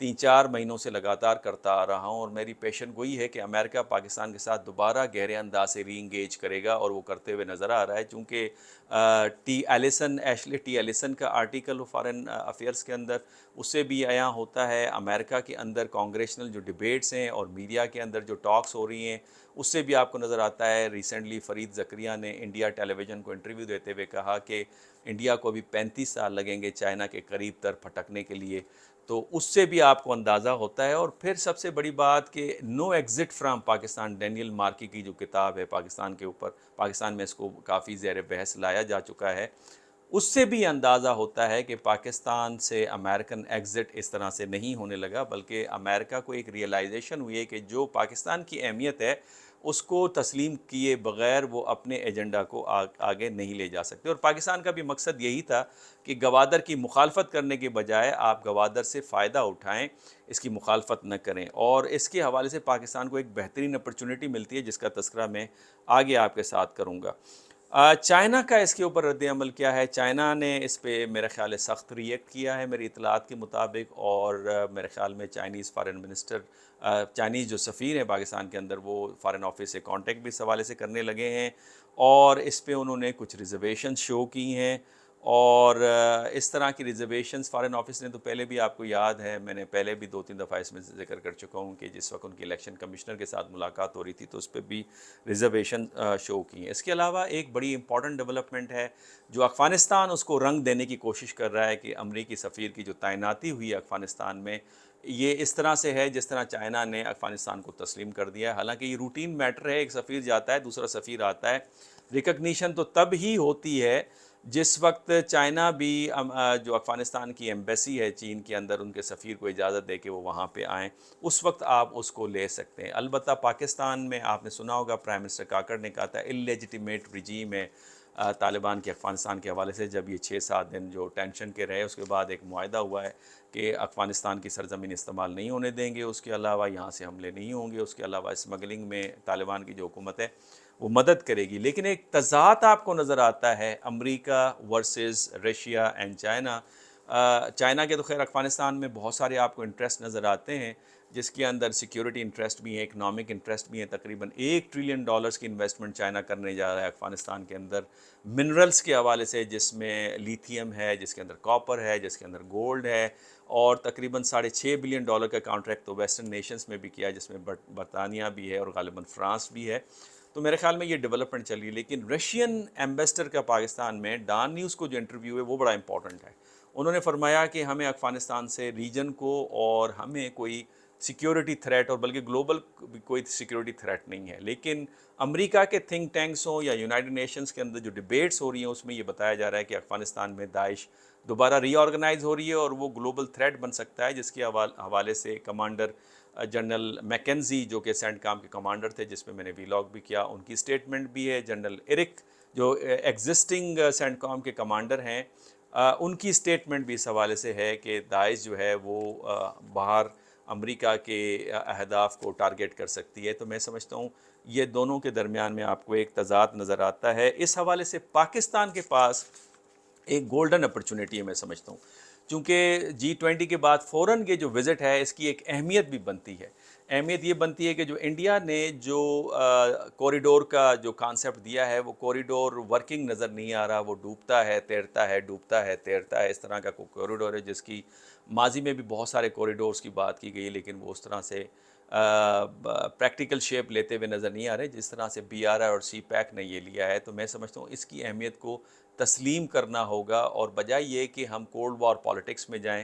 3-4 مہینوں سے لگاتار کرتا آ رہا ہوں، اور میری پیشن گوئی ہے کہ امریکہ پاکستان کے ساتھ دوبارہ گہرے انداز سے ری انگیج کرے گا، اور وہ کرتے ہوئے نظر آ رہا ہے، چونکہ ایشلی ٹی ایلیسن کا آرٹیکل فارن افیئرس کے اندر اس سے بھی عیاں ہوتا ہے، امریکہ کے اندر کانگریشنل جو ڈیبیٹس ہیں اور میڈیا کے اندر جو ٹاکس ہو رہی ہیں اس سے بھی آپ کو نظر آتا ہے۔ ریسنٹلی فرید زکریا نے انڈیا ٹیلی ویژن کو انٹرویو دیتے ہوئے کہا کہ انڈیا کو ابھی 35 سال لگیں گے چائنا کے قریب تر پھٹکنے کے لیے، تو اس سے بھی آپ کو اندازہ ہوتا ہے۔ اور پھر سب سے بڑی بات کہ نو ایگزٹ فرام پاکستان، ڈینیل مارکی کی جو کتاب ہے پاکستان کے اوپر، پاکستان میں اس کو کافی زیر بحث لایا جا چکا ہے، اس سے بھی اندازہ ہوتا ہے کہ پاکستان سے امریکن ایگزٹ اس طرح سے نہیں ہونے لگا، بلکہ امریکہ کو ایک ریئلائزیشن ہوئی ہے کہ جو پاکستان کی اہمیت ہے اس کو تسلیم کیے بغیر وہ اپنے ایجنڈا کو آگے نہیں لے جا سکتے۔ اور پاکستان کا بھی مقصد یہی تھا کہ گوادر کی مخالفت کرنے کے بجائے آپ گوادر سے فائدہ اٹھائیں، اس کی مخالفت نہ کریں، اور اس کے حوالے سے پاکستان کو ایک بہترین اپرچونٹی ملتی ہے جس کا تذکرہ میں آگے آپ کے ساتھ کروں گا۔ چائنا کا اس کے اوپر رد عمل کیا ہے؟ چائنا نے اس پہ میرے خیال ہے سخت ریئیکٹ کیا ہے میری اطلاعات کے مطابق، اور میرے خیال میں چائنیز فارن منسٹر، چائنیز جو سفیر ہیں پاکستان کے اندر، وہ فارن آفس سے کانٹیکٹ بھی اس حوالے سے کرنے لگے ہیں، اور اس پہ انہوں نے کچھ ریزرویشن شو کی ہیں، اور اس طرح کی ریزرویشنز فارن آفس نے تو پہلے بھی، آپ کو یاد ہے میں نے پہلے بھی 2-3 دفعہ اس میں ذکر کر چکا ہوں کہ جس وقت ان کی الیکشن کمشنر کے ساتھ ملاقات ہو رہی تھی تو اس پہ بھی ریزرویشن شو کی ہیں۔ اس کے علاوہ ایک بڑی امپورٹنٹ ڈیولپمنٹ ہے جو افغانستان اس کو رنگ دینے کی کوشش کر رہا ہے کہ امریکی سفیر کی جو تعیناتی ہوئی ہے افغانستان میں، یہ اس طرح سے ہے جس طرح چائنا نے افغانستان کو تسلیم کر دیا ہے۔ حالانکہ یہ روٹین میٹر ہے، ایک سفیر جاتا ہے دوسرا سفیر آتا ہے، ریکگنیشن تو تب ہی ہوتی ہے جس وقت چائنا بھی جو افغانستان کی ایمبیسی ہے چین کے اندر، ان کے سفیر کو اجازت دے کہ وہ وہاں پہ آئیں، اس وقت آپ اس کو لے سکتے ہیں۔ البتہ پاکستان میں آپ نے سنا ہوگا پرائم منسٹر کاکڑ نے کہا تھا اللیجیٹیمیٹ رجیم ہے طالبان کے افغانستان کے حوالے سے، جب یہ 6-7 دن جو ٹینشن کے رہے اس کے بعد ایک معاہدہ ہوا ہے کہ افغانستان کی سرزمین استعمال نہیں ہونے دیں گے، اس کے علاوہ یہاں سے حملے نہیں ہوں گے، اس کے علاوہ اسمگلنگ میں طالبان کی جو حکومت ہے وہ مدد کرے گی۔ لیکن ایک تضاد آپ کو نظر آتا ہے امریکہ versus Russia and China. China کے تو خیر افغانستان میں بہت سارے آپ کو انٹرسٹ نظر آتے ہیں، جس کے اندر سیکیورٹی انٹرسٹ بھی ہیں، اکنامک انٹرسٹ بھی ہیں، تقریباً $1 ٹریلین کی انویسٹمنٹ چائنا کرنے جا رہا ہے افغانستان کے اندر منرلز کے حوالے سے، جس میں لیتھیم ہے، جس کے اندر کاپر ہے، جس کے اندر گولڈ ہے، اور تقریباً $6.5 بلین کا کانٹریکٹ تو ویسٹرن نیشنز میں بھی کیا، جس میں برطانیہ بھی ہے اور غالباً فرانس بھی ہے۔ تو میرے خیال میں یہ ڈیولپمنٹ چل رہی ہے۔ لیکن رشین ایمبیسڈر کا پاکستان میں ڈان نیوز کو جو انٹرویو ہے وہ بڑا امپورٹنٹ ہے۔ انہوں نے فرمایا کہ ہمیں افغانستان سے ریجن کو اور ہمیں کوئی سیکیورٹی تھریٹ، اور بلکہ گلوبل کوئی سیکیورٹی تھریٹ نہیں ہے، لیکن امریکہ کے تھنک ٹینکس ہوں یا یونائٹڈ نیشنز کے اندر جو ڈیبیٹس ہو رہی ہیں اس میں یہ بتایا جا رہا ہے کہ افغانستان میں داعش دوبارہ ری آرگنائز ہو رہی ہے اور وہ گلوبل تھریٹ بن سکتا ہے، جس کے حوالے سے کمانڈر جنرل میکنزی جو کہ سینٹ کام کے کمانڈر تھے، جس میں میں نے ویلاگ بھی کیا، ان کی سٹیٹمنٹ بھی ہے۔ جنرل ایرک جو ایگزسٹنگ سینٹ کام کے کمانڈر ہیں، ان کی سٹیٹمنٹ بھی اس حوالے سے ہے کہ داعش جو ہے وہ باہر امریکہ کے اہداف کو ٹارگیٹ کر سکتی ہے۔ تو میں سمجھتا ہوں یہ دونوں کے درمیان میں آپ کو ایک تضاد نظر آتا ہے۔ اس حوالے سے پاکستان کے پاس ایک گولڈن اپرچونٹی ہے میں سمجھتا ہوں، چونکہ G20 کے بعد فوراً یہ جو وزٹ ہے اس کی ایک اہمیت بھی بنتی ہے۔ اہمیت یہ بنتی ہے کہ جو انڈیا نے جو کوریڈور کا جو کانسیپٹ دیا ہے وہ کوریڈور ورکنگ نظر نہیں آ رہا، وہ ڈوبتا ہے تیرتا ہے، ڈوبتا ہے تیرتا ہے، اس طرح کا کوئی کوریڈور ہے جس کی ماضی میں بھی بہت سارے کوریڈورز کی بات کی گئی، لیکن وہ اس طرح سے پریکٹیکل شیپ لیتے ہوئے نظر نہیں آ رہے جس طرح سے BRI اور سی پیک نے یہ لیا ہے۔ تو میں سمجھتا ہوں اس کی اہمیت کو تسلیم کرنا ہوگا، اور بجائے یہ کہ ہم کولڈ وار پالیٹکس میں جائیں،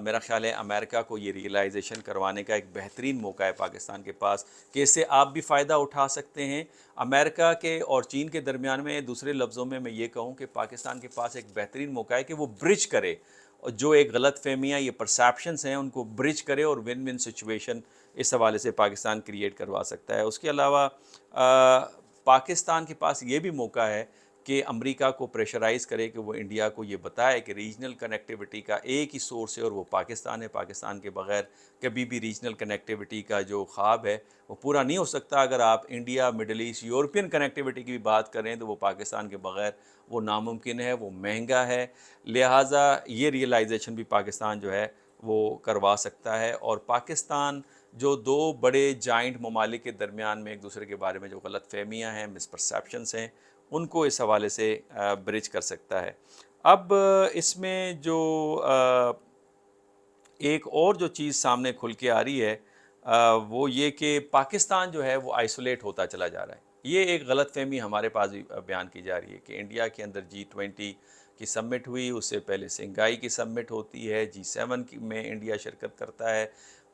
میرا خیال ہے امریکہ کو یہ ریئلائزیشن کروانے کا ایک بہترین موقع ہے پاکستان کے پاس کہ اس سے آپ بھی فائدہ اٹھا سکتے ہیں۔ امریکہ کے اور چین کے درمیان میں دوسرے لفظوں میں یہ کہوں کہ پاکستان کے پاس ایک بہترین موقع ہے کہ وہ برج کرے، جو ایک غلط فہمیاں، یہ پرسیپشنز ہیں، ان کو برج کرے اور ون ون سچویشن اس حوالے سے پاکستان کریٹ کروا سکتا ہے۔ اس کے علاوہ پاکستان کے پاس یہ بھی موقع ہے کہ امریکہ کو پریشرائز کرے کہ وہ انڈیا کو یہ بتائے کہ ریجنل کنیکٹیوٹی کا ایک ہی سورس ہے اور وہ پاکستان ہے، پاکستان کے بغیر کبھی بھی ریجنل کنیکٹیوٹی کا جو خواب ہے وہ پورا نہیں ہو سکتا۔ اگر آپ India, Middle East, European connectivity کی بھی بات کریں تو وہ پاکستان کے بغیر وہ ناممکن ہے، وہ مہنگا ہے، لہٰذا یہ ریئلائزیشن بھی پاکستان جو ہے وہ کروا سکتا ہے، اور پاکستان جو دو بڑے جائنٹ ممالک کے درمیان میں ایک دوسرے کے بارے میں جو غلط فہمیاں ہیں، مسپرسیپشنس ہیں، ان کو اس حوالے سے برج کر سکتا ہے۔ اب اس میں جو ایک اور جو چیز سامنے کھل کے آ رہی ہے وہ یہ کہ پاکستان جو ہے وہ آئسولیٹ ہوتا چلا جا رہا ہے۔ یہ ایک غلط فہمی ہمارے پاس بھی بیان کی جا رہی ہے کہ انڈیا کے اندر G20 کی سمٹ ہوئی، اس سے پہلے سنگائی کی سمٹ ہوتی ہے، G7 میں انڈیا شرکت کرتا ہے،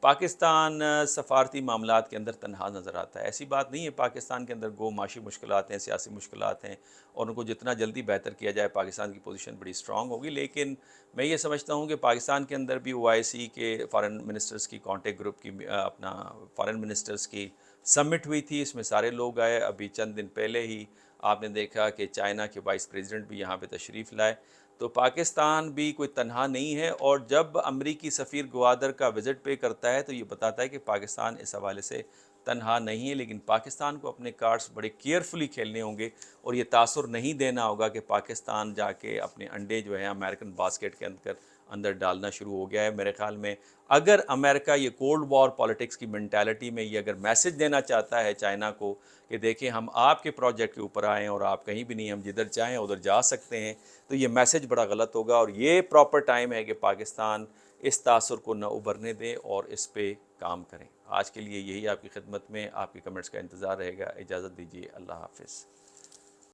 پاکستان سفارتی معاملات کے اندر تنہا نظر آتا ہے۔ ایسی بات نہیں ہے، پاکستان کے اندر گو معاشی مشکلات ہیں، سیاسی مشکلات ہیں، اور ان کو جتنا جلدی بہتر کیا جائے پاکستان کی پوزیشن بڑی اسٹرانگ ہوگی۔ لیکن میں یہ سمجھتا ہوں کہ پاکستان کے اندر بھی OIC کے فارن منسٹرز کی کانٹیکٹ گروپ کی اپنا فارن منسٹرز کی سمٹ ہوئی تھی، اس میں سارے لوگ آئے۔ ابھی چند دن پہلے ہی آپ نے دیکھا کہ چائنا کے وائس پریزیڈنٹ بھی یہاں پہ تشریف لائے، تو پاکستان بھی کوئی تنہا نہیں ہے۔ اور جب امریکی سفیر گوادر کا وزٹ پے کرتا ہے تو یہ بتاتا ہے کہ پاکستان اس حوالے سے تنہا نہیں ہے، لیکن پاکستان کو اپنے کارڈز بڑے کیئرفلی کھیلنے ہوں گے، اور یہ تاثر نہیں دینا ہوگا کہ پاکستان جا کے اپنے انڈے جو ہیں امریکن باسکٹ کے اندر ڈالنا شروع ہو گیا ہے۔ میرے خیال میں اگر امریکہ یہ کولڈ وار پالیٹکس کی مینٹیلٹی میں یہ اگر میسج دینا چاہتا ہے چائنا کو کہ دیکھیں ہم آپ کے پروجیکٹ کے اوپر آئیں اور آپ کہیں بھی نہیں، ہم جدھر چاہیں ادھر جا سکتے ہیں، تو یہ میسج بڑا غلط ہوگا، اور یہ پراپر ٹائم ہے کہ پاکستان اس تاثر کو نہ ابھرنے دے اور اس پہ کام کریں۔ آج کے لیے یہی آپ کی خدمت میں، آپ کی کمنٹس کا انتظار رہے گا۔ اجازت دیجیے، اللہ حافظ۔